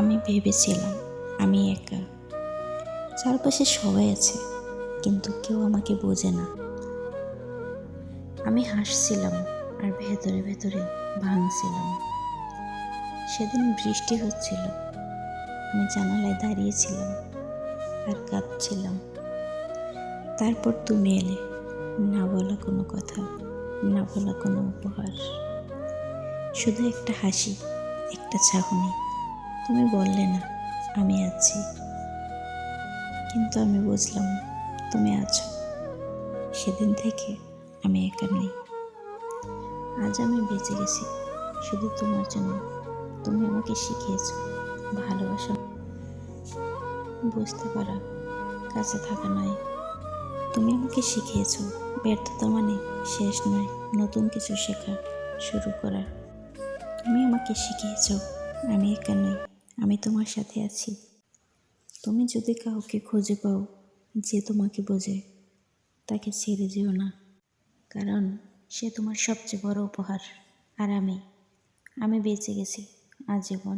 আমি ভেবেছিলাম আমি একা, চারপাশে সবাই আছে কিন্তু কেউ আমাকে বোঝে না। আমি হাসছিলাম আর ভেতরে ভেতরে ভাঙছিলাম। সেদিন বৃষ্টি হচ্ছিল, আমি জানালায় দাঁড়িয়েছিলাম আর কাঁদছিলাম। তারপর তুমি এলে, না বলা কোনো কথা, না বলা কোনো উপহার, শুধু একটা হাসি, একটা চাহনি। তুমি বললে না আমি আছি, কিন্তু আমি বুঝলাম তুমি আছো। সেদিন থেকে আমি একা নই। আজ আমি বেঁচে গেছি শুধু তোমার জন্য। তুমি আমাকে শিখিয়েছো ভালোবাসা বুঝতে পারা, কাছে থাকা নয়। তুমি আমাকে শিখিয়েছো ব্যর্থতা মানে শেষ নয়, নতুন কিছু শেখা শুরু করা। তুমি আমাকে শিখিয়েছো আমি একা নই, আমি তোমার সাথে আছি। তুমি যদি কাউকে খুঁজে পাও যে তোমাকে বোঝে, তাকে ছেড়ে যেও না, কারণ সে তোমার সবচেয়ে বড় উপহার। আর আমি বেঁচে গেছি আজীবন।